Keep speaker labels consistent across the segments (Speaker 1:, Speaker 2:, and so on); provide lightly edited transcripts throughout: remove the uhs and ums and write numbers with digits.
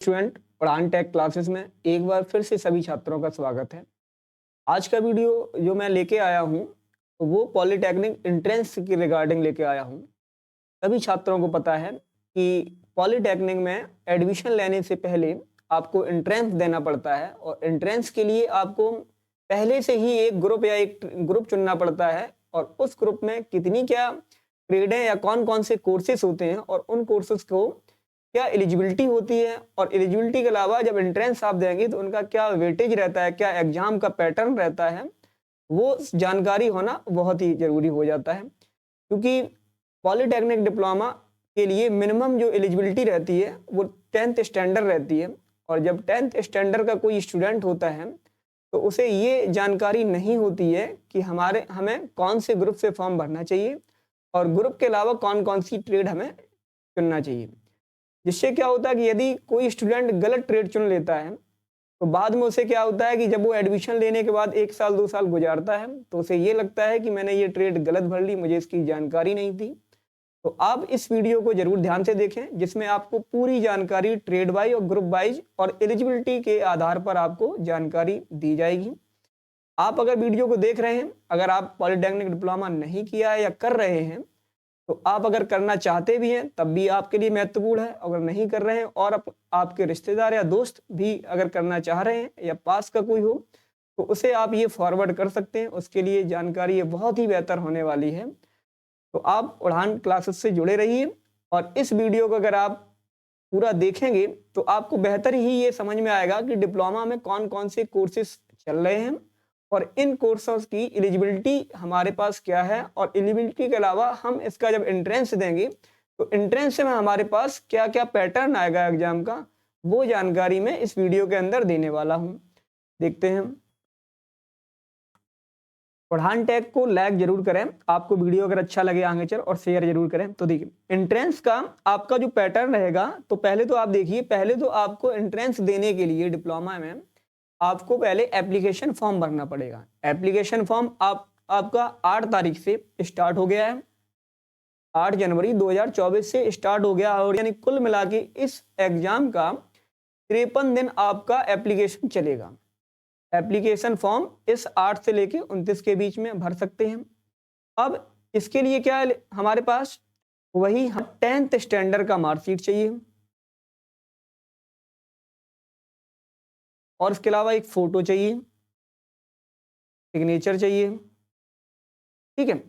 Speaker 1: Student उड़ान take classes में एक बार फिर से सभी छात्रों का स्वागत है। आज का वीडियो जो मैं लेके आया हूँ वो पॉलिटेक्निक एंट्रेंस के रिगार्डिंग लेके आया हूँ। सभी छात्रों को पता है कि पॉलिटेक्निक में एडमिशन लेने से पहले आपको एंट्रेंस देना पड़ता है और एंट्रेंस के लिए आपको पहले से ही एक ग्रुप या एक ग्रुप चुनना पड़ता है और उस ग्रुप में कितनी क्या ट्रेडें या कौन कौन से कोर्सेस होते हैं और उन कोर्सेस को क्या एलिजिबिलिटी होती है और एलिजिबिलिटी के अलावा जब एंट्रेंस आप देंगे तो उनका क्या वेटेज रहता है, क्या एग्जाम का पैटर्न रहता है, वो जानकारी होना बहुत ही जरूरी हो जाता है। क्योंकि पॉलिटेक्निक डिप्लोमा के लिए मिनिमम जो एलिजिबिलिटी रहती है वो 10th स्टैंडर्ड रहती है और जब 10th स्टैंडर्ड का कोई स्टूडेंट होता है तो उसे ये जानकारी नहीं होती है कि हमें कौन से ग्रुप से फॉर्म भरना चाहिए और ग्रुप के अलावा कौन कौन सी ट्रेड हमें चुनना चाहिए। जिससे क्या होता है कि यदि कोई स्टूडेंट गलत ट्रेड चुन लेता है तो बाद में उसे क्या होता है कि जब वो एडमिशन लेने के बाद 1 साल 2 साल गुजारता है तो उसे ये लगता है कि मैंने ये ट्रेड गलत भर ली, मुझे इसकी जानकारी नहीं थी। तो आप इस वीडियो को जरूर ध्यान से देखें जिसमें आपको पूरी जानकारी ट्रेड वाइज और ग्रुप वाइज और एलिजिबिलिटी के आधार पर आपको जानकारी दी जाएगी। आप अगर वीडियो को देख रहे हैं, अगर आप पॉलिटेक्निक डिप्लोमा नहीं किया है या कर रहे हैं तो आप अगर करना चाहते भी हैं तब भी आपके लिए महत्वपूर्ण है। अगर नहीं कर रहे हैं और आपके रिश्तेदार या दोस्त भी अगर करना चाह रहे हैं या पास का कोई हो तो उसे आप ये फॉरवर्ड कर सकते हैं, उसके लिए जानकारी ये बहुत ही बेहतर होने वाली है। तो आप उड़ान क्लासेस से जुड़े रहिए और इस वीडियो को अगर आप पूरा देखेंगे तो आपको बेहतर ही ये समझ में आएगा कि डिप्लोमा में कौन कौन से कोर्सेज चल रहे हैं और इन कोर्सेज की एलिजिबिलिटी हमारे पास क्या है और एलिजिबिलिटी के अलावा हम इसका जब एंट्रेंस देंगे तो एंट्रेंस में हमारे पास क्या क्या पैटर्न आएगा एग्जाम का, वो जानकारी मैं इस वीडियो के अंदर देने वाला हूं। देखते हैं। उड़ान टेक को लाइक जरूर करें, आपको वीडियो अगर अच्छा लगे आगे चल, और शेयर जरूर करें। तो देखिए एंट्रेंस का आपका जो पैटर्न रहेगा तो पहले तो आप देखिए, पहले तो आपको एंट्रेंस देने के लिए डिप्लोमा में आपको पहले एप्लीकेशन फॉर्म भरना पड़ेगा। एप्लीकेशन फॉर्म आपका 8 तारीख से स्टार्ट हो गया है, 8 जनवरी 2024 से स्टार्ट हो गया और यानी कुल मिला के इस एग्जाम का 53 दिन आपका एप्लीकेशन चलेगा। एप्लीकेशन फॉर्म इस 8 से लेके 29 के बीच में भर सकते हैं। अब इसके लिए क्या है हमारे पास, वही 10th स्टैंडर्ड का मार्कशीट चाहिए और इसके अलावा एक फोटो चाहिए, सिग्नेचर चाहिए, ठीक है।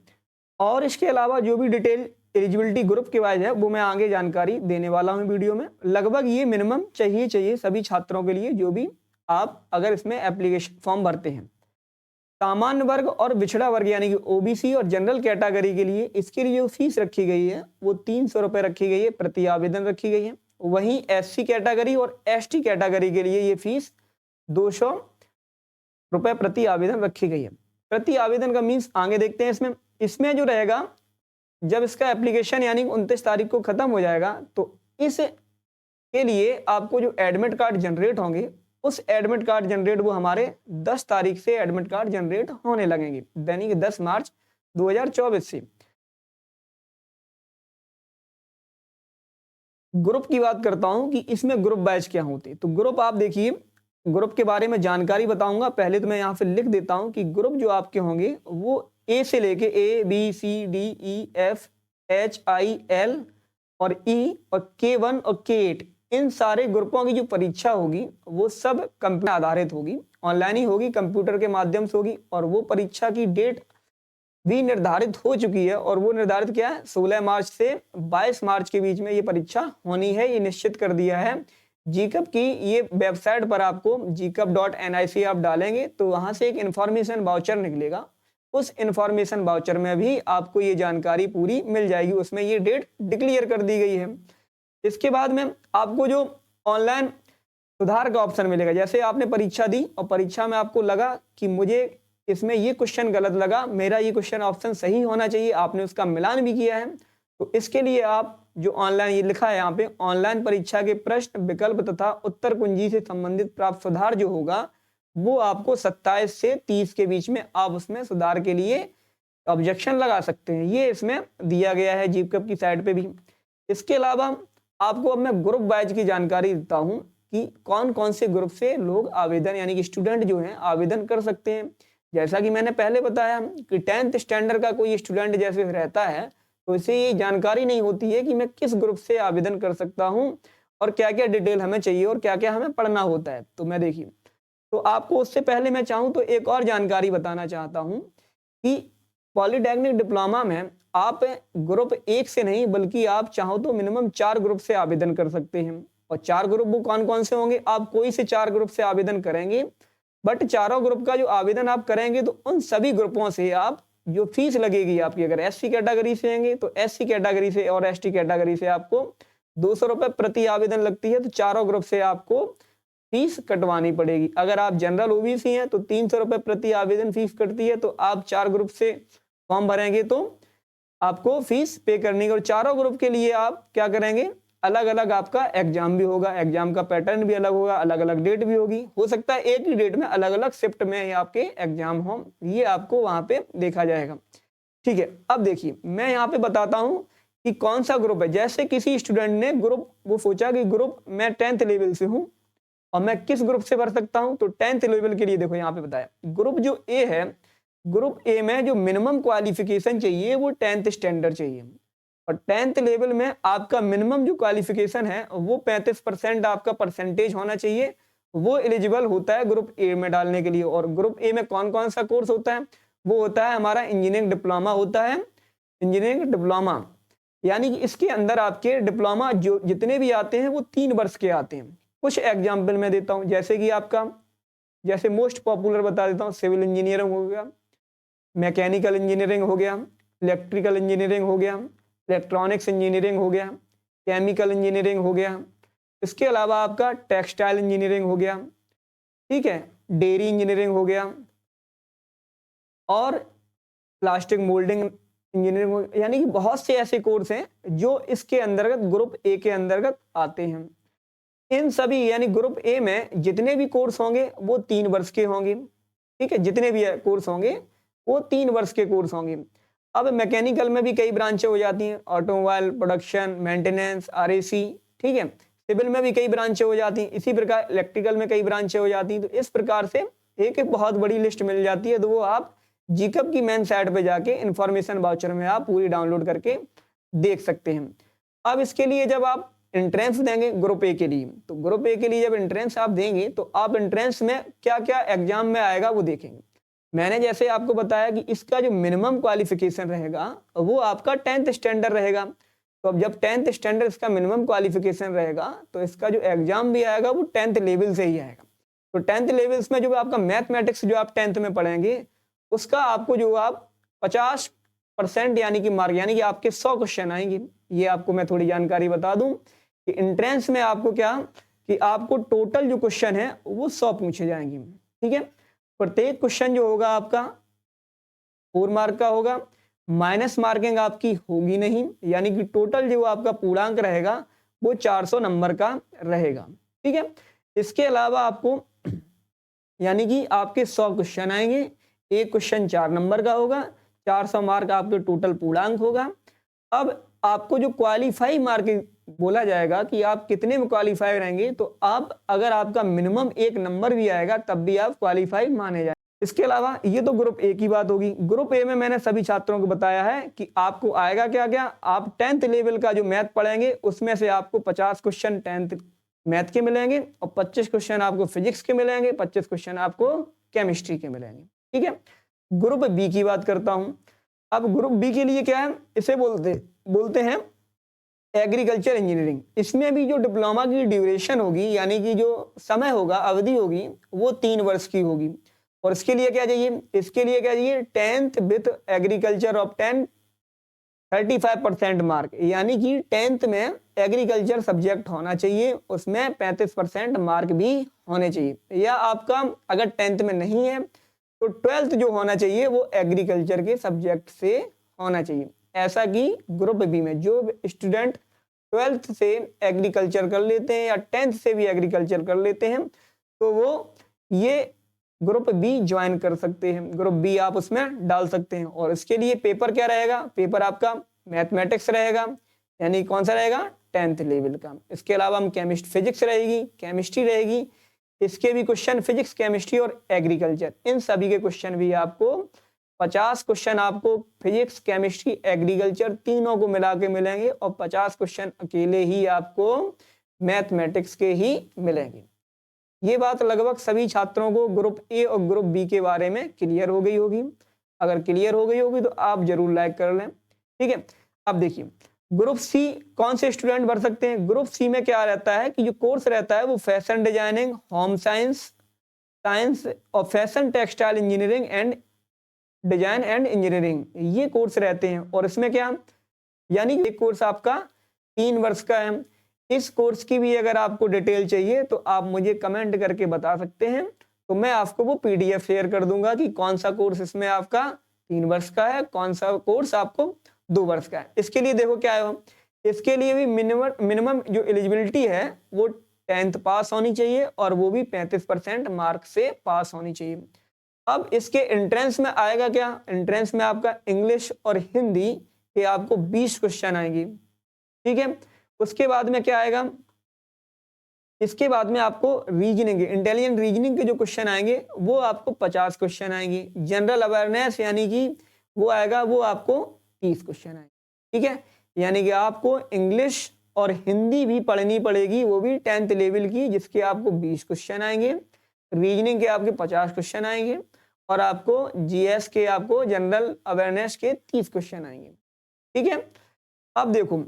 Speaker 1: और इसके अलावा जो भी डिटेल एलिजिबिलिटी ग्रुप के वाइज है वो मैं आगे जानकारी देने वाला हूं वीडियो में। लगभग ये मिनिमम चाहिए सभी छात्रों के लिए जो भी आप अगर इसमें एप्लीकेशन फॉर्म भरते हैं। सामान्य वर्ग और पिछड़ा वर्ग यानी कि ओबीसी और जनरल कैटेगरी के लिए इसके लिए जो फीस रखी गई है वो 300 रुपये रखी गई है, प्रति आवेदन रखी गई है। वहीं एससी कैटेगरी और एसटी कैटेगरी के लिए ये फीस 200 रुपये प्रति आवेदन रखी गई है। प्रति आवेदन का मीन्स आगे देखते हैं। इसमें जो रहेगा जब इसका एप्लीकेशन यानी 29 तारीख को खत्म हो जाएगा तो इस के लिए आपको जो एडमिट कार्ड जनरेट होंगे उस एडमिट कार्ड जनरेट वो हमारे 10 तारीख से एडमिट कार्ड जनरेट होने लगेंगे, दैनिक 10 मार्च 2024 से। ग्रुप की बात करता हूं कि इसमें ग्रुप बैच क्या होते, तो ग्रुप आप देखिए, ग्रुप के बारे में जानकारी बताऊंगा। पहले तो मैं यहाँ पे लिख देता हूं कि ग्रुप जो आपके होंगे वो ए से लेके ABCDEFHIL और E और K1 और K8 इन सारे ग्रुपों की जो परीक्षा होगी वो सब कंप्यूटर आधारित होगी, ऑनलाइन ही होगी, कंप्यूटर के माध्यम से होगी। और वो परीक्षा की डेट भी निर्धारित हो चुकी है और वो निर्धारित क्या है, 16 मार्च से 22 मार्च के बीच में ये परीक्षा होनी है, ये निश्चित कर दिया है। जीकअप की ये वेबसाइट पर आपको gcup.nic आप डालेंगे तो वहां से एक इंफॉर्मेशन वाउचर निकलेगा। उस इंफॉर्मेशन वाउचर में भी आपको ये जानकारी पूरी मिल जाएगी, उसमें ये डेट डिक्लेयर कर दी गई है। इसके बाद में आपको जो ऑनलाइन सुधार का ऑप्शन मिलेगा, जैसे आपने परीक्षा दी और परीक्षा में आपको लगा कि मुझे इसमें ये क्वेश्चन गलत लगा, मेरा ये क्वेश्चन ऑप्शन सही होना चाहिए, आपने उसका मिलान भी किया है, तो इसके लिए आप जो ऑनलाइन ये लिखा है यहाँ पे, ऑनलाइन परीक्षा के प्रश्न विकल्प तथा उत्तर कुंजी से संबंधित प्राप्त सुधार जो होगा वो आपको 27 से 30 के बीच में आप उसमें सुधार के लिए ऑब्जेक्शन लगा सकते हैं। ये इसमें दिया गया है जीकअप की साइट पे भी। इसके अलावा आपको अब मैं ग्रुप वाइज की जानकारी देता हूं कि कौन कौन से ग्रुप से लोग आवेदन यानी कि स्टूडेंट जो हैं आवेदन कर सकते हैं। जैसा कि मैंने पहले बताया कि 10th स्टैंडर्ड का कोई स्टूडेंट जैसे रहता है तो इसे ये जानकारी नहीं होती है कि मैं किस ग्रुप से आवेदन कर सकता हूँ और क्या क्या डिटेल हमें चाहिए और क्या क्या हमें पढ़ना होता है। तो मैं देखिए, तो आपको उससे पहले मैं चाहूँ तो एक और जानकारी बताना चाहता हूँ कि पॉलिटेक्निक डिप्लोमा में आप ग्रुप 1 से नहीं बल्कि आप चाहो तो मिनिमम 4 ग्रुप से आवेदन कर सकते हैं। और 4 ग्रुप वो कौन कौन से होंगे, आप कोई से 4 ग्रुप से आवेदन करेंगे, बट चारों ग्रुप का जो आवेदन आप करेंगे तो उन सभी ग्रुपों से आप जो फीस लगेगी आपकी, अगर एससी कैटेगरी से आएंगे तो एससी कैटेगरी से और एसटी कैटेगरी से आपको 200 रुपये प्रति आवेदन लगती है। तो चारों ग्रुप से आपको फीस कटवानी पड़ेगी। अगर आप जनरल ओबीसी हैं तो 300 रुपये प्रति आवेदन फीस कटती है। तो आप 4 ग्रुप से फॉर्म भरेंगे तो आपको फीस पे करनी है। और चारों ग्रुप के लिए आप क्या करेंगे, अलग अलग आपका एग्जाम भी होगा, एग्जाम का पैटर्न भी अलग होगा, अलग अलग डेट भी होगी, हो सकता है एक ही डेट में अलग अलग शिफ्ट में आपके एग्जाम हो, ये आपको वहां पे देखा जाएगा। ठीक है, अब देखिए मैं यहाँ पे बताता हूँ कि कौन सा ग्रुप है। जैसे किसी स्टूडेंट ने ग्रुप वो सोचा कि ग्रुप मैं 10th लेवल से हूँ और मैं किस ग्रुप से भर सकता हूँ, तो 10th लेवल के लिए देखो यहाँ पे बताया ग्रुप जो ए है, ग्रुप ए में जो मिनिमम क्वालिफिकेशन चाहिए वो 10th स्टैंडर्ड चाहिए। और 10th लेवल में आपका मिनिमम जो क्वालिफिकेशन है वो 35% आपका परसेंटेज होना चाहिए, वो एलिजिबल होता है ग्रुप ए में डालने के लिए। और ग्रुप ए में कौन कौन सा कोर्स होता है, वो होता है हमारा इंजीनियरिंग डिप्लोमा होता है। इंजीनियरिंग डिप्लोमा यानी कि इसके अंदर आपके डिप्लोमा जो जितने भी आते हैं वो 3 वर्ष के आते हैं। कुछ एग्जाम्पल मैं देता हूँ, जैसे कि आपका जैसे मोस्ट पॉपुलर बता देता हूँ, सिविल इंजीनियरिंग हो गया, मैकेनिकल इंजीनियरिंग हो गया, इलेक्ट्रिकल इंजीनियरिंग हो गया, इलेक्ट्रॉनिक्स इंजीनियरिंग हो गया, केमिकल इंजीनियरिंग हो गया, इसके अलावा आपका टेक्सटाइल इंजीनियरिंग हो गया, ठीक है, डेयरी इंजीनियरिंग हो गया और प्लास्टिक मोल्डिंग इंजीनियरिंग हो, यानी कि बहुत से ऐसे कोर्स हैं जो इसके अंतर्गत ग्रुप ए के अंतर्गत आते हैं। इन सभी यानी ग्रुप ए में जितने भी कोर्स होंगे वो 3 वर्ष के होंगे, ठीक है, जितने भी कोर्स होंगे वो 3 वर्ष के कोर्स होंगे। अब मैकेनिकल में भी कई ब्रांचें हो जाती हैं, ऑटोमोबाइल प्रोडक्शन, मेंटेनेंस, आरएसी, ठीक है, सिविल में भी कई ब्रांचें हो जाती हैं, इसी प्रकार इलेक्ट्रिकल में कई ब्रांचें हो जाती हैं। तो इस प्रकार से एक बहुत बड़ी लिस्ट मिल जाती है, तो वो आप जीकअप की मेन साइट पे जाके इंफॉर्मेशन वाउचर में आप पूरी डाउनलोड करके देख सकते हैं। अब इसके लिए जब आप एंट्रेंस देंगे ग्रुप ए के लिए, तो ग्रुप ए के लिए जब एंट्रेंस आप देंगे तो आप एंट्रेंस में क्या क्या एग्जाम में आएगा वो देखेंगे। मैंने जैसे आपको बताया कि इसका जो मिनिमम क्वालिफिकेशन रहेगा वो आपका 10th स्टैंडर्ड रहेगा। तो अब जब 10th स्टैंडर्ड इसका मिनिमम क्वालिफिकेशन रहेगा तो इसका जो एग्जाम भी आएगा वो 10th लेवल से ही आएगा। तो 10th लेवल्स में जो आपका मैथमेटिक्स जो आप 10th में पढ़ेंगे उसका आपको जो आप 50% यानी कि मार्क यानी कि आपके 100 क्वेश्चन आएंगे। ये आपको मैं थोड़ी जानकारी बता दूं कि एंट्रेंस में आपको क्या कि आपको टोटल जो क्वेश्चन है वो 100 पूछे जाएंगे, ठीक है। प्रत्येक क्वेश्चन जो होगा आपका 4 मार्क का होगा, माइनस मार्किंग आपकी होगी नहीं, यानी कि टोटल जो आपका पूर्णांक रहेगा वो 400 नंबर का रहेगा, ठीक है। इसके अलावा आपको यानी कि आपके 100 क्वेश्चन आएंगे, एक क्वेश्चन 4 नंबर का होगा, 400 मार्क आपके टोटल पूर्णांक होगा। अब आपको जो क्वालिफाई मार्क बोला जाएगा कि आप कितने में क्वालिफाई रहेंगे, तो आप अगर आपका मिनिमम 1 नंबर भी आएगा तब भी आप क्वालिफाई माने जाए। इसके अलावा ये तो ग्रुप ए की बात होगी। ग्रुप ए में मैंने सभी छात्रों को बताया है कि आपको आएगा क्या क्या। आप 10th लेवल का जो मैथ पढ़ेंगे उसमें से आपको 50 क्वेश्चन 10th मैथ के मिलेंगे और 25 क्वेश्चन आपको फिजिक्स के मिलेंगे, 25 क्वेश्चन आपको केमिस्ट्री के मिलेंगे, ठीक है। ग्रुप बी की बात करता हूं। अब ग्रुप बी के लिए क्या है, इसे बोलते हैं एग्रीकल्चर इंजीनियरिंग। इसमें भी जो डिप्लोमा की ड्यूरेशन होगी यानी कि जो समय होगा, अवधि होगी, वो 3 वर्ष की होगी। और इसके लिए क्या चाहिए, इसके लिए क्या चाहिए 10th with agriculture of 35% mark, यानी कि 10th में एग्रीकल्चर सब्जेक्ट होना चाहिए, उसमें 35% मार्क भी होने चाहिए। या आपका अगर 10th में नहीं है तो 12th जो होना चाहिए वो एग्रीकल्चर के सब्जेक्ट से होना चाहिए। ऐसा कि ग्रुप बी में जो स्टूडेंट 12th से एग्रीकल्चर कर लेते हैं या 10th से भी एग्रीकल्चर कर लेते हैं तो वो ये ग्रुप बी ज्वाइन कर सकते हैं, ग्रुप बी आप उसमें डाल सकते हैं। और इसके लिए पेपर क्या रहेगा, पेपर आपका मैथमेटिक्स रहेगा, यानी कौन सा रहेगा 10th लेवल का। इसके अलावा हम फिजिक्स रहेगी, केमिस्ट्री रहेगी, इसके भी क्वेश्चन फिजिक्स, केमिस्ट्री और एग्रीकल्चर, इन सभी के क्वेश्चन भी आपको 50 क्वेश्चन आपको फिजिक्स, केमिस्ट्री, एग्रीकल्चर तीनों को मिला के मिलेंगे और 50 क्वेश्चन अकेले ही आपको मैथमेटिक्स के ही मिलेंगे। ये बात लगभग सभी छात्रों को ग्रुप ए और ग्रुप बी के बारे में क्लियर हो गई होगी। अगर क्लियर हो गई होगी तो आप जरूर लाइक कर लें, ठीक है। अब देखिए ग्रुप सी कौन से स्टूडेंट भर सकते हैं। ग्रुप सी में क्या रहता है कि जो कोर्स रहता है वो फैशन डिजाइनिंग, होम साइंस और fashion textile engineering and design and engineering, ये कोर्स रहते हैं। और इसमें क्या यानी एक कोर्स आपका 3 वर्ष का है। इस कोर्स की भी अगर आपको डिटेल चाहिए तो आप मुझे कमेंट करके बता सकते हैं, तो मैं आपको वो पीडीएफ शेयर कर दूंगा कि कौन सा कोर्स इसमें आपका 3 वर्ष का है, कौन सा कोर्स आपको 2 वर्ष का है। इसके लिए देखो क्या है, इसके लिए भी मिनिमम जो एलिजिबिलिटी है वो 10th पास होनी चाहिए और वो भी 35% मार्क से पास होनी चाहिए। अब इसके एंट्रेंस में आएगा क्या, एंट्रेंस में आपका इंग्लिश और हिंदी के आपको 20 क्वेश्चन आएंगी, ठीक है। उसके बाद में क्या आएगा, इसके बाद में आपको रीजनिंग, इंटेलिजेंट रीजनिंग के जो क्वेश्चन आएंगे वो आपको 50 क्वेश्चन आएंगे। जनरल अवेयरनेस यानी कि वो आएगा, वो आपको 30 क्वेश्चन आएंगे, ठीक है। यानी कि आपको इंग्लिश और हिंदी भी पढ़नी पड़ेगी, वो भी 10th लेवल की, जिसके आपको 20 क्वेश्चन आएंगे। रीजनिंग के आपके 50 क्वेश्चन आएंगे और आपको जीएस के आपको जनरल अवेयरनेस के 30 क्वेश्चन आएंगे, ठीक है। अब देखो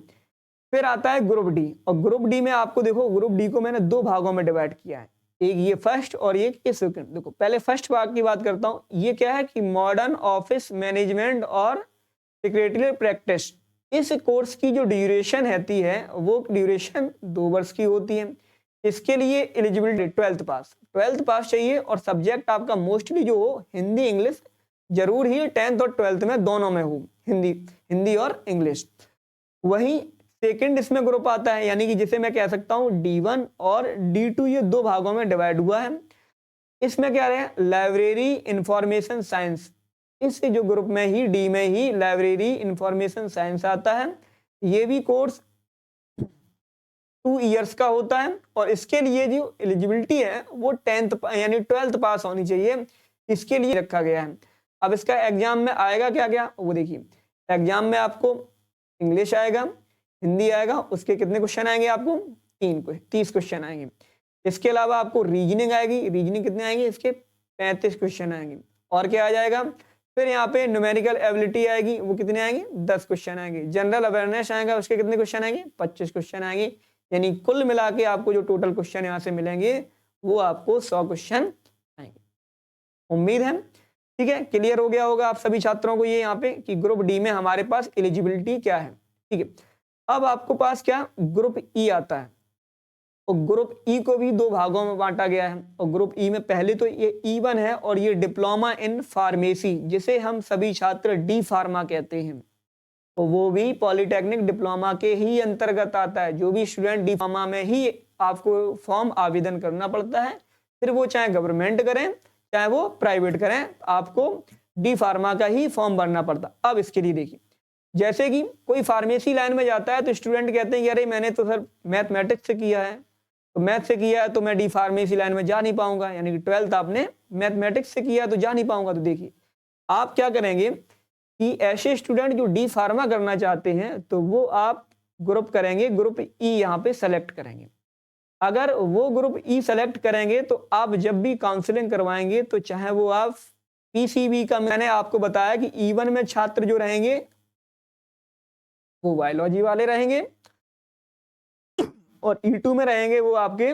Speaker 1: फिर आता है ग्रुप डी, और ग्रुप डी में आपको देखो ग्रुप डी को मैंने 2 भागों में डिवाइड किया है, एक ये फर्स्ट और एक ये सेकंड। देखो पहले फर्स्ट भाग की बात करता हूं, ये क्या है कि मॉडर्न ऑफिस मैनेजमेंट और सेक्रेटरी प्रैक्टिस। इस कोर्स की जो ड्यूरेशन रहती है वो ड्यूरेशन 2 वर्ष की होती है। इसके लिए एलिजिबिलिटी 12th पास चाहिए और सब्जेक्ट आपका मोस्टली जो हो हिंदी इंग्लिश जरूर ही 10th और 12th में दोनों में हो, हिंदी और इंग्लिश। वही सेकंड इसमें ग्रुप आता है, यानी कि जिसे मैं कह सकता हूं D1 और D2, ये 2 भागों में डिवाइड हुआ है। इसमें क्या है, लाइब्रेरी इंफॉर्मेशन साइंस, इस जो ग्रुप में ही डी में ही लाइब्रेरी इंफॉर्मेशन साइंस आता है। ये भी कोर्स 2 इयर्स का होता है और इसके लिए जो एलिजिबिलिटी है वो 10th यानी 12th पास होनी चाहिए, इसके लिए रखा गया है। अब इसका एग्जाम में आएगा क्या क्या, वो देखिए एग्जाम में आपको इंग्लिश आएगा, हिंदी आएगा, उसके कितने क्वेश्चन आएंगे आपको 30 क्वेश्चन आएंगे। इसके अलावा आपको रीजनिंग आएगी, रीजनिंग कितने आएंगे, इसके 35 क्वेश्चन आएंगे। और क्या आ जाएगा, फिर यहाँ पे न्यूमेरिकल एबिलिटी आएगी, वो कितने आएंगे 10 क्वेश्चन आएंगे। जनरल अवेयरनेस आएगा, उसके कितने क्वेश्चन आएंगे 25 क्वेश्चन आएंगे। यानी कुल मिला के आपको जो टोटल क्वेश्चन यहाँ से मिलेंगे वो आपको 100 क्वेश्चन आएंगे। उम्मीद है ठीक है क्लियर हो गया होगा आप सभी छात्रों को ये यहाँ पे कि ग्रुप डी में हमारे पास एलिजिबिलिटी क्या है, ठीक है। अब आपको पास क्या ग्रुप ई आता है, और ग्रुप ई को भी 2 भागों में बांटा गया है। और ग्रुप ई में पहले तो ये E1 है और ये डिप्लोमा इन फार्मेसी, जिसे हम सभी छात्र डी फार्मा कहते हैं, तो वो भी पॉलिटेक्निक डिप्लोमा के ही अंतर्गत आता है। जो भी स्टूडेंट डी फार्मा में ही आपको फॉर्म आवेदन करना पड़ता है, फिर वो चाहे गवर्नमेंट करें चाहे वो प्राइवेट करें, आपको डी फार्मा का ही फॉर्म भरना पड़ता। अब इसके लिए देखिए, जैसे कि कोई फार्मेसी लाइन में जाता है तो स्टूडेंट कहते हैं कि अरे मैंने तो सर मैथमेटिक्स से किया है, तो मैथ से किया है तो मैं डी फार्मेसी लाइन में जा नहीं पाऊंगा, यानी कि 12th आपने मैथमेटिक्स से किया तो जा नहीं पाऊंगा। तो देखिए आप क्या करेंगे कि ऐसे स्टूडेंट जो डी फार्मा करना चाहते हैं तो वो आप ग्रुप करेंगे, ग्रुप ई यहाँ पे सेलेक्ट करेंगे। अगर वो ग्रुप ई सेलेक्ट करेंगे तो आप जब भी काउंसलिंग करवाएंगे तो चाहे वो आप पीसीबी का, मैंने आपको बताया कि E1 में छात्र जो रहेंगे वो बायोलॉजी वाले रहेंगे और E2 में रहेंगे वो आपके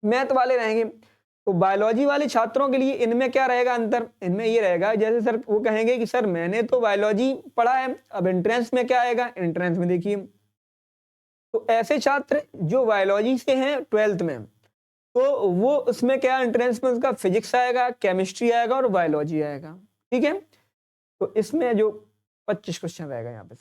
Speaker 1: मैथ वाले रहेंगे। तो बायोलॉजी वाले छात्रों के लिए इनमें क्या रहेगा अंतर, इनमें ये रहेगा जैसे सर वो कहेंगे कि सर मैंने तो बायोलॉजी पढ़ा है, अब एंट्रेंस में क्या आएगा, एंट्रेंस में देखिए तो ऐसे छात्र जो बायोलॉजी से हैं 12th में, तो वो उसमें क्या एंट्रेंस में उसका फिजिक्स आएगा, केमिस्ट्री आएगा और बायोलॉजी आएगा, ठीक है। तो इसमें जो 25 क्वेश्चन रहेगा यहाँ पे,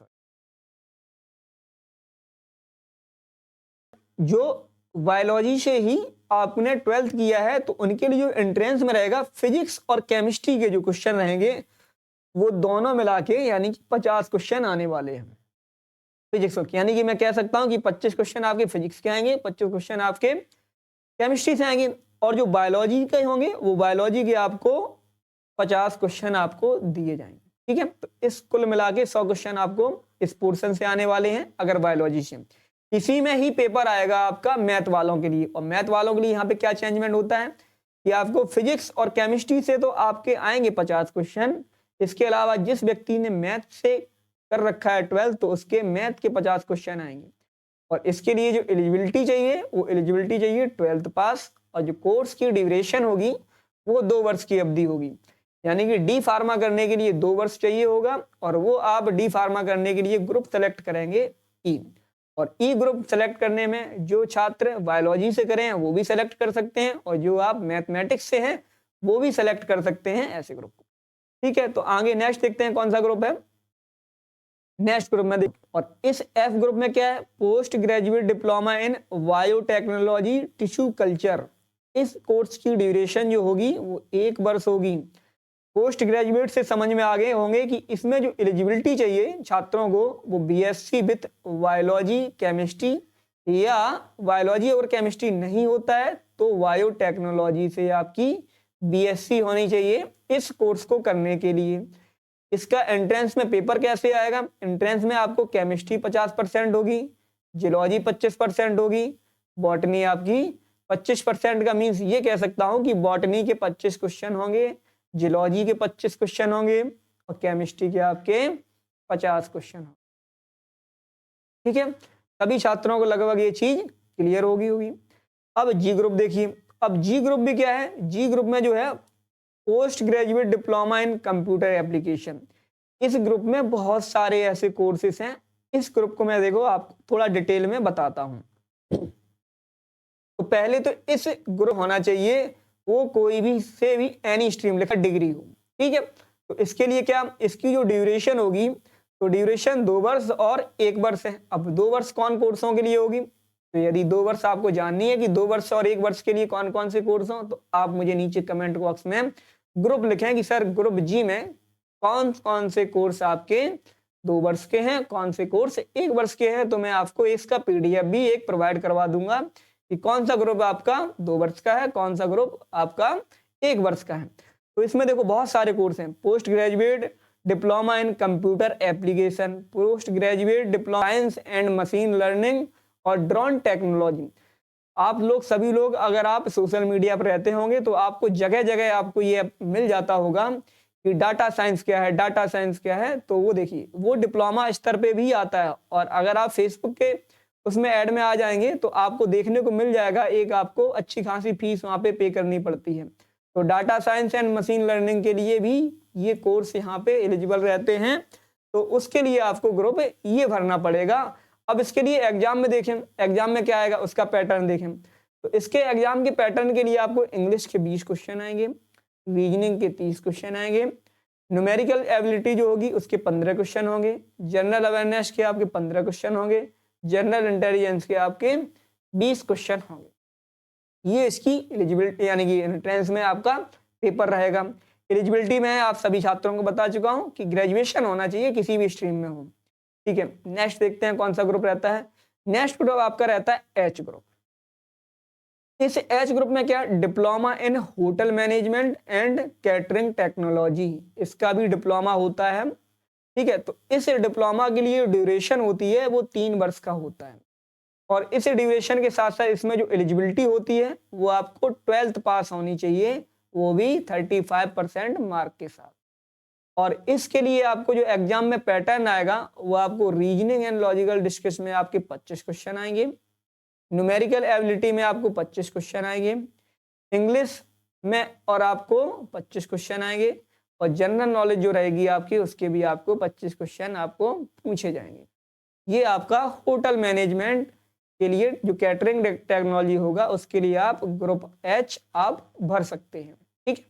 Speaker 1: जो बायोलॉजी से ही आपने 12th किया है तो उनके लिए जो एंट्रेंस में रहेगा फिजिक्स और केमिस्ट्री के जो क्वेश्चन रहेंगे वो दोनों मिला के यानी कि 50 क्वेश्चन आने वाले हैं। फिजिक्स, यानी कि मैं कह सकता हूं कि 25 क्वेश्चन आपके फिजिक्स के आएंगे, 25 क्वेश्चन आपके केमिस्ट्री से आएंगे, और जो बायोलॉजी के होंगे वो बायोलॉजी के आपको 50 क्वेश्चन आपको दिए जाएंगे। ठीक है, तो इस कुल मिला के 100 क्वेश्चन आपको इस पोर्शन से आने वाले हैं अगर बायोलॉजी से। इसी में ही पेपर आएगा आपका मैथ वालों के लिए, और मैथ वालों के लिए यहाँ पे क्या चेंजमेंट होता है कि आपको फिजिक्स और केमिस्ट्री से तो आपके आएंगे 50 क्वेश्चन, इसके अलावा जिस व्यक्ति ने मैथ से कर रखा है 12th तो उसके मैथ के 50 क्वेश्चन आएंगे। और इसके लिए जो एलिजिबिलिटी चाहिए वो एलिजिबिलिटी चाहिए 12th पास, और जो कोर्स की ड्यूरेशन होगी वो 2 वर्ष की अवधि होगी, यानी कि डी फार्मा करने के लिए 2 वर्ष चाहिए होगा, और वो आप डी फार्मा करने के लिए ग्रुप सेलेक्ट करेंगे ई, और ई ग्रुप सेलेक्ट करने में जो छात्र बायोलॉजी से करें वो भी सेलेक्ट कर सकते हैं, और जो आप मैथमेटिक्स से हैं वो भी सेलेक्ट कर सकते हैं ऐसे ग्रुप को। ठीक है, तो आगे नेक्स्ट देखते हैं कौन सा ग्रुप है। नेक्स्ट ग्रुप में और इस एफ ग्रुप में क्या है, post graduate diploma in biotechnology tissue culture. इस कोर्स की ड्यूरेशन जो होगी वो 1 वर्ष होगी। पोस्ट ग्रेजुएट से समझ में आ गए होंगे कि इसमें जो एलिजिबिलिटी चाहिए छात्रों को वो बीएससी विथ बायोलॉजी केमिस्ट्री, या बायोलॉजी और केमिस्ट्री नहीं होता है तो बायोटेक्नोलॉजी से आपकी बीएससी होनी चाहिए इस कोर्स को करने के लिए। इसका एंट्रेंस में पेपर कैसे आएगा, एंट्रेंस में आपको केमिस्ट्री 50% होगी, जियोलॉजी 25% होगी, बॉटनी आपकी 25% का मीन्स ये कह सकता हूं कि बॉटनी के 25 क्वेश्चन होंगे, जियोलॉजी के 25 क्वेश्चन होंगे, और केमिस्ट्री के आपके 50 क्वेश्चन होंगे। ठीक है, सभी छात्रों को लगभग ये चीज क्लियर होगी। अब जी ग्रुप देखिए, अब जी ग्रुप भी क्या है, जी ग्रुप में जो है post graduate diploma in computer application. इस ग्रुप में बहुत सारे ऐसे कोर्सेस हैं, इस ग्रुप को मैं देखो आपको थोड़ा डिटेल में बताता हूं। तो पहले तो इस ग्रुप होना चाहिए वो कोई भी से भी एनी स्ट्रीम लिखा डिग्री हो। ठीक है, तो इसके लिए क्या, इसकी जो ड्यूरेशन होगी तो ड्यूरेशन 2 वर्ष और 1 वर्ष है। अब 2 वर्ष कौन कोर्सों के लिए होगी, तो यदि 2 वर्ष आपको जाननी है कि 2 वर्ष और 1 वर्ष के लिए कौन कौन से कोर्स हो, तो आप मुझे नीचे कमेंट बॉक्स में ग्रुप लिखें कि सर ग्रुप जी में कौन कौन से कोर्स आपके 2 वर्ष के हैं, कौन से कोर्स 1 वर्ष के हैं, तो मैं आपको इसका पीडीएफ भी एक प्रोवाइड करवा दूंगा कि कौन सा ग्रुप आपका 2 वर्ष का है, कौन सा ग्रुप आपका 1 वर्ष का है। तो इसमें देखो बहुत सारे कोर्स हैं, post graduate diploma in computer application, post graduate diploma science and machine learning और ड्रोन टेक्नोलॉजी। आप लोग सभी लोग अगर आप सोशल मीडिया पर रहते होंगे तो आपको जगह जगह आपको ये मिल जाता होगा कि डाटा साइंस क्या है, डाटा साइंस क्या है, तो वो देखिए वो डिप्लोमा स्तर पे भी आता है। और अगर आप फेसबुक के उसमें ऐड में आ जाएंगे तो आपको देखने को मिल जाएगा, एक आपको अच्छी खासी फीस वहाँ पे करनी पड़ती है। तो data science and machine learning के लिए भी ये कोर्स यहाँ पे एलिजिबल रहते हैं, तो उसके लिए आपको ग्रुप ये भरना पड़ेगा। अब इसके लिए एग्जाम में देखें, एग्जाम में क्या आएगा उसका पैटर्न देखें। तो इसके एग्जाम के पैटर्न के लिए आपको इंग्लिश के 20 क्वेश्चन आएंगे, रीजनिंग के 30 क्वेश्चन आएंगे, न्यूमेरिकल एबिलिटी जो होगी उसके 15 क्वेश्चन होंगे, जनरल अवेयरनेस के आपके 15 क्वेश्चन होंगे, जनरल इंटेलिजेंस के आपके 20 क्वेश्चन होंगे। ये इसकी एलिजिबिलिटी यानी कि एंट्रेंस में आपका पेपर रहेगा। एलिजिबिलिटी में आप सभी छात्रों को बता चुका हूं कि ग्रेजुएशन होना चाहिए किसी भी स्ट्रीम में हो। ठीक है, नेक्स्ट देखते हैं कौन सा ग्रुप रहता है। नेक्स्ट ग्रुप आपका रहता है एच ग्रुप। इस एच ग्रुप में क्या, diploma in hotel management and catering technology, इसका भी डिप्लोमा होता है। ठीक है, तो इस डिप्लोमा के लिए ड्यूरेशन होती है वो 3 वर्ष का होता है, और इस ड्यूरेशन के साथ साथ इसमें जो एलिजिबिलिटी होती है वो आपको 12th पास होनी चाहिए, वो भी 35% मार्क के साथ। और इसके लिए आपको जो एग्जाम में पैटर्न आएगा वो आपको रीजनिंग एंड लॉजिकल डिस्कस में आपके 25 क्वेश्चन आएंगे, न्यूमेरिकल एबिलिटी में आपको 25 क्वेश्चन आएंगे, इंग्लिश में और आपको 25 क्वेश्चन आएंगे, और जनरल नॉलेज जो रहेगी आपकी उसके भी आपको 25 क्वेश्चन आपको पूछे जाएंगे। ये आपका होटल मैनेजमेंट के लिए जो कैटरिंग टेक्नोलॉजी होगा उसके लिए आप ग्रुप एच आप भर सकते हैं। ठीक है,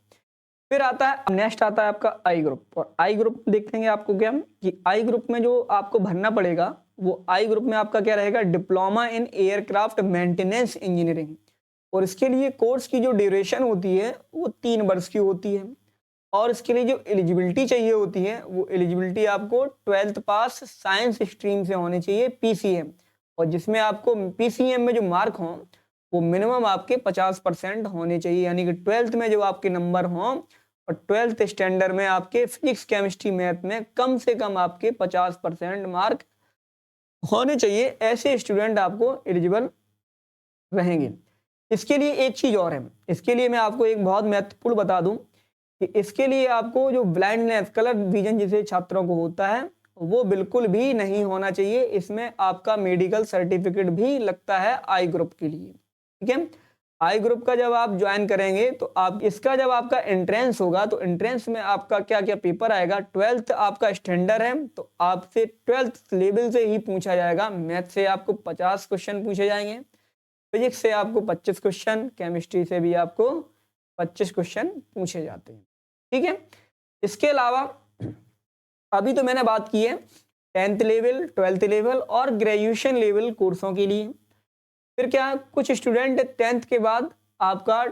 Speaker 1: फिर आता है नेक्स्ट आता है आपका आई ग्रुप, और आई ग्रुप देखेंगे आपको क्या कि आई ग्रुप में जो आपको भरना पड़ेगा वो आई ग्रुप में आपका क्या रहेगा, diploma in aircraft maintenance engineering, और इसके लिए कोर्स की जो ड्यूरेशन होती है वो 3 वर्ष की होती है। और इसके लिए जो एलिजिबिलिटी चाहिए होती है वो एलिजिबिलिटी आपको 12th पास साइंस स्ट्रीम से होनी चाहिए पीसीएम, और जिसमें आपको पीसीएम में जो मार्क हों वो मिनिमम आपके 50% होने चाहिए, यानी कि 12th में जो आपके नंबर हों और 12th स्टैंडर्ड में आपके फिजिक्स केमिस्ट्री मैथ में कम से कम आपके 50% मार्क होने चाहिए। ऐसे स्टूडेंट आपको एलिजिबल रहेंगे। इसके लिए एक चीज और है, इसके लिए मैं आपको एक बहुत महत्वपूर्ण बता दूं कि इसके लिए आपको जो ब्लाइंडनेस कलर विजन जिसे छात्रों को होता है वो बिल्कुल भी नहीं होना चाहिए। इसमें आपका मेडिकल सर्टिफिकेट भी लगता है आई ग्रुप के लिए, ठीक है। आई ग्रुप का जब आप ज्वाइन करेंगे तो आप इसका जब आपका एंट्रेंस होगा तो एंट्रेंस में आपका क्या क्या पेपर आएगा। 12th आपका स्टैंडर्ड है तो आपसे 12th लेवल से ही पूछा जाएगा। मैथ से आपको 50 क्वेश्चन पूछे जाएंगे, फिजिक्स से आपको 25 क्वेश्चन, केमिस्ट्री से भी आपको 25 क्वेश्चन पूछे जाते हैं, ठीक है। इसके अलावा अभी तो मैंने बात की है 10th लेवल, 12th लेवल और ग्रेजुएशन लेवल कोर्सों के लिए। फिर क्या कुछ स्टूडेंट 10th के बाद आपका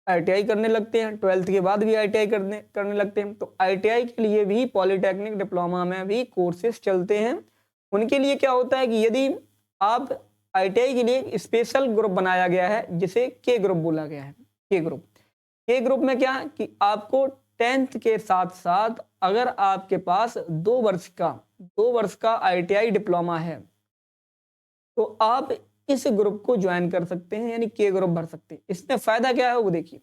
Speaker 1: आईटीआई करने लगते हैं, 12th के बाद भी आईटीआई करने लगते हैं। तो आईटीआई के लिए भी पॉलिटेक्निक डिप्लोमा में भी कोर्सेज चलते हैं। उनके लिए क्या होता है कि यदि आप आईटीआई के लिए स्पेशल ग्रुप बनाया गया है जिसे के ग्रुप बोला गया है। के ग्रुप में क्या कि आपको 10th के साथ साथ अगर आपके पास 2 वर्ष का आईटीआई डिप्लोमा है तो आप इस ग्रुप को ज्वाइन कर सकते हैं, यानी के ग्रुप भर सकते हैं। इसमें फायदा क्या है वो देखिए,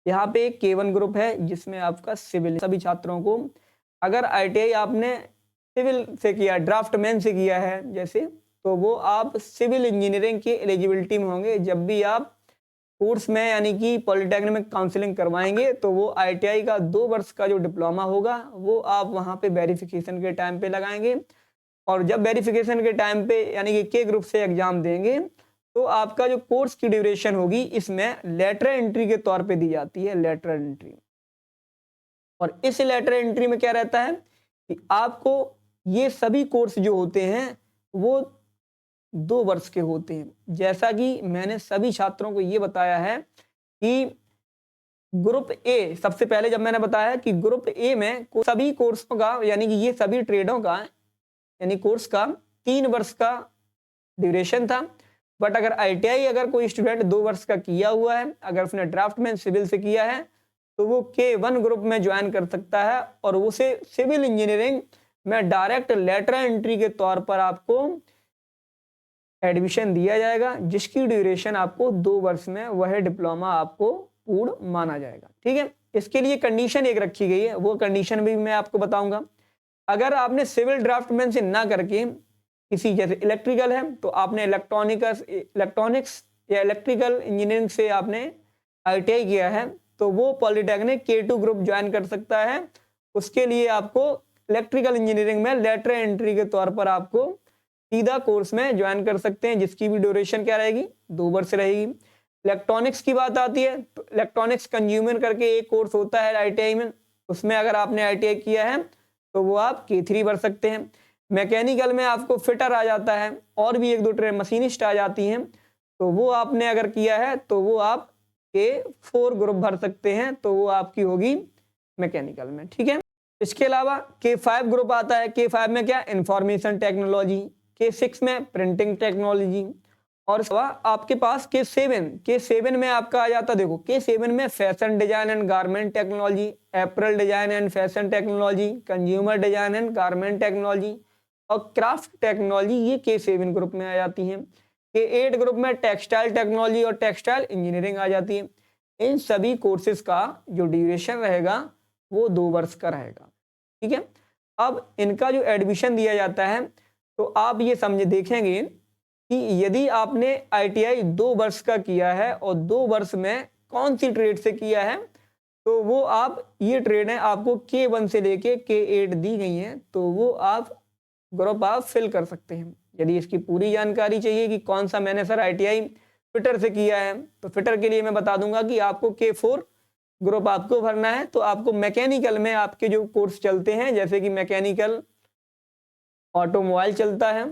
Speaker 1: यहाँ पे एक K1 ग्रुप है जिसमें आपका सिविल सभी छात्रों को, अगर आईटीआई आपने सिविल से किया, ड्राफ्टमैन से किया है जैसे, तो वो आप सिविल इंजीनियरिंग की एलिजिबिलिटी में होंगे। जब भी आप कोर्स में यानी कि पॉलिटेक्निक में काउंसलिंग करवाएंगे तो वो आईटीआई का 2 वर्ष का जो डिप्लोमा होगा वो आप वहाँ पे वेरिफिकेशन के टाइम पे लगाएंगे, और जब वेरिफिकेशन के टाइम पे यानी कि के ग्रुप से एग्जाम देंगे तो आपका जो कोर्स की ड्यूरेशन होगी इसमें लेटर एंट्री के तौर पे दी जाती है, लेटर एंट्री। और इस लेटर एंट्री में क्या रहता है कि आपको ये सभी कोर्स जो होते हैं वो 2 वर्ष के होते हैं। जैसा कि मैंने सभी छात्रों को ये बताया है कि ग्रुप ए, सबसे पहले जब मैंने बताया कि ग्रुप ए में सभी कोर्सों का यानी कि ये सभी ट्रेडों का यानी कोर्स का 3 वर्ष का ड्यूरेशन था। बट अगर आईटीआई अगर कोई स्टूडेंट 2 वर्ष का किया हुआ है, अगर उसने ड्राफ्टमैन सिविल से किया है तो वो K1 ग्रुप में ज्वाइन कर सकता है और उसे सिविल इंजीनियरिंग में डायरेक्ट लेटर एंट्री के तौर पर आपको एडमिशन दिया जाएगा, जिसकी ड्यूरेशन आपको 2 वर्ष में वह डिप्लोमा आपको पूर्ण माना जाएगा, ठीक है। इसके लिए कंडीशन एक रखी गई है, वो कंडीशन भी मैं आपको बताऊंगा। अगर आपने सिविल ड्राफ्टमैन से ना करके किसी जैसे इलेक्ट्रिकल है तो आपने इलेक्ट्रॉनिक्स या इलेक्ट्रिकल इंजीनियरिंग से आपने आईटीआई किया है तो वो पॉलिटेक्निक K2 ग्रुप ज्वाइन कर सकता है। उसके लिए आपको इलेक्ट्रिकल इंजीनियरिंग में लेटर एंट्री के तौर पर आपको सीधा कोर्स में ज्वाइन कर सकते हैं, जिसकी भी ड्यूरेशन क्या रहेगी, 2 वर्ष रहेगी। इलेक्ट्रॉनिक्स की बात आती है तो इलेक्ट्रॉनिक्स कंज्यूमर करके एक कोर्स होता है आईटीआई में, उसमें अगर आपने आईटीआई किया है तो वो आप K3 भर सकते हैं। मैकेनिकल में आपको फिटर आ जाता है और भी 1-2 ट्रेड मशीनिस्ट आ जाती हैं, तो वो आपने अगर किया है तो वो आप K4 ग्रुप भर सकते हैं, तो वो आपकी होगी मैकेनिकल में, ठीक है। इसके अलावा K5 ग्रुप आता है। K5 में क्या, इंफॉर्मेशन टेक्नोलॉजी, K6 में प्रिंटिंग टेक्नोलॉजी, और आपके पास K7 में आपका आ जाता, देखो K7 में fashion design and garment technology, apparel design and fashion technology, consumer design and garment technology और क्राफ्ट टेक्नोलॉजी, ये K7 ग्रुप में आ जाती हैं। K8 ग्रुप में टेक्सटाइल टेक्नोलॉजी और टेक्सटाइल इंजीनियरिंग आ जाती है। इन सभी कोर्सेज का जो ड्यूरेशन रहेगा वो 2 वर्ष का रहेगा, ठीक है। अब इनका जो एडमिशन दिया जाता है तो आप ये समझे देखेंगे कि यदि आपने आईटीआई 2 वर्ष का किया है और 2 वर्ष में कौन सी ट्रेड से किया है तो वो आप ये ट्रेड है आपको K1 से लेके K8 दी गई है, तो वो आप ग्रुप आप फिल कर सकते हैं। यदि इसकी पूरी जानकारी चाहिए कि कौन सा मैंने सर आईटीआई फिटर से किया है तो फिटर के लिए मैं बता दूंगा कि आपको K4 ग्रुप आपको भरना है। तो आपको मैकेनिकल में आपके जो कोर्स चलते हैं जैसे कि मैकेनिकल ऑटोमोबाइल चलता है,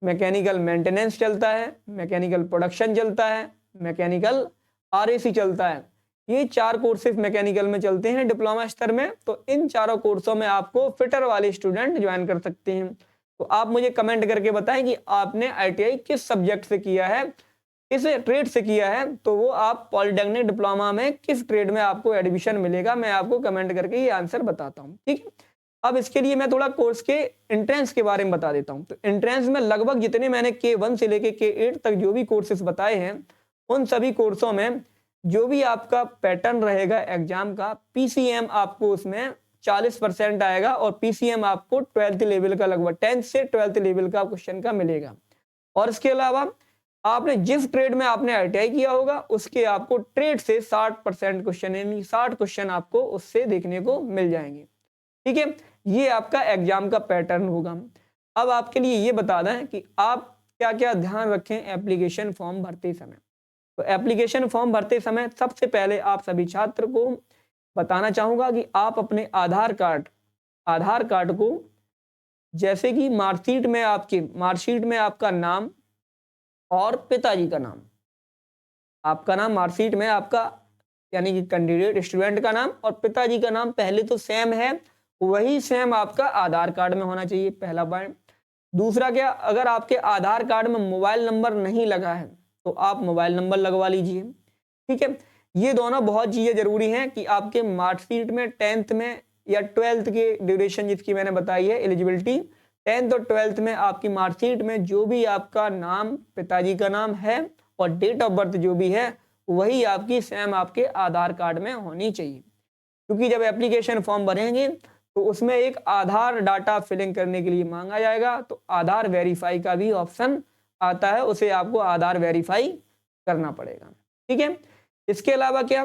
Speaker 1: मैकेनिकल मेंटेनेंस चलता है, मैकेनिकल प्रोडक्शन चलता है, मैकेनिकल आरएसी चलता है, ये 4 कोर्सेज मैकेनिकल में चलते हैं डिप्लोमा स्तर में। तो इन चारों कोर्सों में आपको फिटर वाले स्टूडेंट ज्वाइन कर सकते हैं। तो आप मुझे कमेंट करके बताएं कि आपने ITI किस सब्जेक्ट से किया है, किस ट्रेड से किया है, तो वो आप पॉलिटेक्निक डिप्लोमा में किस ट्रेड में आपको एडमिशन मिलेगा, मैं आपको कमेंट करके ये आंसर बताता हूँ। ठीक है, अब इसके लिए मैं थोड़ा कोर्स के एंट्रेंस के बारे में बता देता हूँ। तो एंट्रेंस में लगभग जितने मैंने K1 से लेके K8 तक जो भी कोर्सेज बताए हैं, उन सभी कोर्सों में जो भी आपका पैटर्न रहेगा एग्जाम का, PCM आपको उसमें 40% आएगा और PCM आपको 12th लेवल का, लगभग 10th से 12th लेवल का क्वेश्चन का मिलेगा। और इसके अलावा आपने जिस ट्रेड में आपने ITI किया होगा उसके आपको ट्रेड से 60% क्वेश्चन, यानी 60 क्वेश्चन आपको उससे देखने को मिल जाएंगे। ठीक है, ये आपका एग्जाम का पैटर्न होगा। अब आपके लिए ये बता दें कि आप क्या क्या ध्यान रखें एप्लीकेशन फॉर्म भरते समय। तो एप्लीकेशन फॉर्म भरते समय सबसे पहले आप सभी छात्र को बताना चाहूंगा कि आप अपने आधार कार्ड को, जैसे कि मार्कशीट में आपका नाम और पिताजी का नाम, आपका नाम मार्कशीट में आपका यानी कि कैंडिडेट स्टूडेंट का नाम और पिताजी का नाम पहले तो सेम है, वही सेम आपका आधार कार्ड में होना चाहिए, पहला पॉइंट। दूसरा क्या, अगर आपके आधार कार्ड में मोबाइल नंबर नहीं लगा है तो आप मोबाइल नंबर लगवा लीजिए। ठीक है, ये दोनों बहुत चीजें जरूरी हैं कि आपके मार्कशीट में 10th में या 12th के ड्यूरेशन जिसकी मैंने बताई है एलिजिबिलिटी, 10th और 12th में आपकी मार्कशीट में जो भी आपका नाम, पिताजी का नाम है और डेट ऑफ बर्थ जो भी है वही आपकी सेम आपके आधार कार्ड में होनी चाहिए। क्योंकि जब एप्लीकेशन फॉर्म भरेंगे तो उसमें एक आधार डाटा फिलिंग करने के लिए मांगा जाएगा, तो आधार वेरीफाई का भी ऑप्शन आता है, उसे आपको आधार वेरीफाई करना पड़ेगा। ठीक है, इसके अलावा क्या,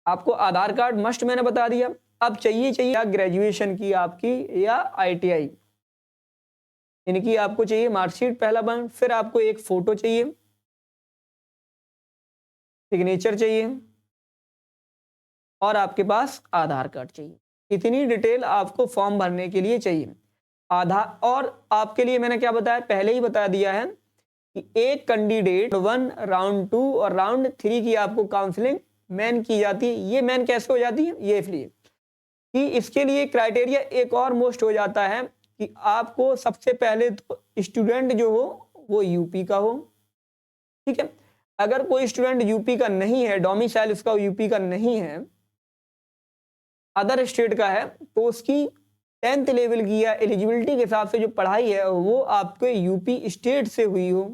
Speaker 1: आपको आधार कार्ड मस्ट मैंने बता दिया। अब चाहिए या ग्रेजुएशन की आपकी या ITI, इनकी आपको चाहिए मार्कशीट, पहला पॉइंट। फिर आपको एक फोटो चाहिए, सिग्नेचर चाहिए और आपके पास आधार कार्ड चाहिए। इतनी डिटेल आपको फॉर्म भरने के लिए चाहिए। आधार, और आपके लिए मैंने क्या बताया, पहले ही बता दिया है कि एक कैंडिडेट 1, राउंड 2 और राउंड 3 की आपको काउंसलिंग मेन की जाती है। ये मेन कैसे हो जाती है, ये इसलिए कि इसके लिए क्राइटेरिया एक और मोस्ट हो जाता है कि आपको सबसे पहले तो स्टूडेंट जो हो वो यूपी का हो। ठीक है, अगर कोई स्टूडेंट यूपी का नहीं है, डोमिसाइल उसका यूपी का नहीं है, अदर स्टेट का है, तो उसकी 10th लेवल की या एलिजिबिलिटी के हिसाब से जो पढ़ाई है वो आपके यूपी स्टेट से हुई हो।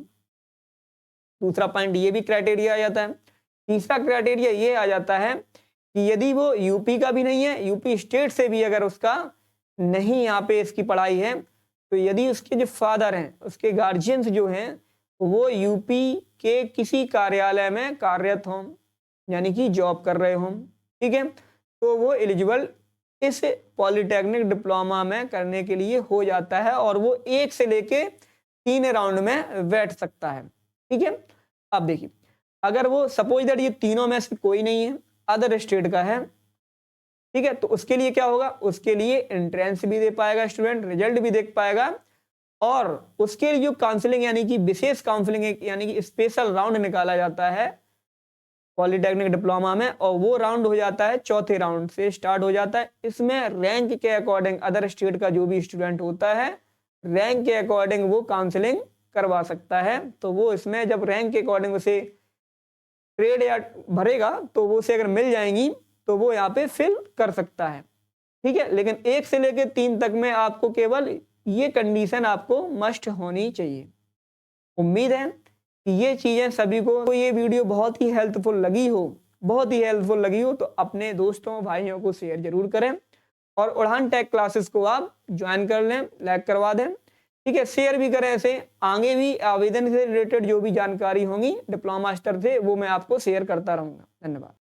Speaker 1: दूसरा पॉइंट ये भी क्राइटेरिया आ जाता है। तीसरा क्राइटेरिया ये आ जाता है कि यदि वो यूपी का भी नहीं है, यूपी स्टेट से भी अगर उसका नहीं यहाँ पे इसकी पढ़ाई है, तो यदि उसके जो फादर हैं, उसके गार्जियंस जो हैं वो यूपी के किसी कार्यालय में कार्यरत हों, यानी कि जॉब कर रहे हों, ठीक है, तो वो एलिजिबल इस पॉलिटेक्निक डिप्लोमा में करने के लिए हो जाता है और वो 1 से लेके 3 राउंड में बैठ सकता है। ठीक है, अब देखिए, अगर वो सपोज दैट ये तीनों में से कोई नहीं है, अदर स्टेट का है, ठीक है, तो उसके लिए क्या होगा, उसके लिए एंट्रेंस भी दे पाएगा स्टूडेंट, रिजल्ट भी देख पाएगा और उसके लिए जो काउंसलिंग यानी कि विशेष काउंसलिंग यानी कि स्पेशल राउंड निकाला जाता है पॉलिटेक्निक डिप्लोमा में, और वो राउंड हो जाता है 4थे राउंड से स्टार्ट हो जाता है। इसमें रैंक के अकॉर्डिंग अदर स्टेट का जो भी स्टूडेंट होता है, रैंक के अकॉर्डिंग वो काउंसलिंग करवा सकता है। तो वो इसमें जब रैंक के अकॉर्डिंग उसे ट्रेड या भरेगा तो वो उसे अगर मिल जाएंगी तो वो यहाँ पे फिल कर सकता है। ठीक है, लेकिन 1 से लेकर 3 तक में आपको केवल ये कंडीशन आपको मस्ट होनी चाहिए। उम्मीद है कि ये चीजें सभी को ये वीडियो बहुत ही हेल्पफुल लगी हो, तो अपने दोस्तों भाइयों को शेयर जरूर करें और उड़ान टेक क्लासेस को आप ज्वाइन कर लें, लाइक करवा दें। ठीक है, शेयर भी करें, ऐसे आगे भी आवेदन से रिलेटेड जो भी जानकारी होंगी डिप्लोमा स्तर से वो मैं आपको शेयर करता रहूंगा। धन्यवाद।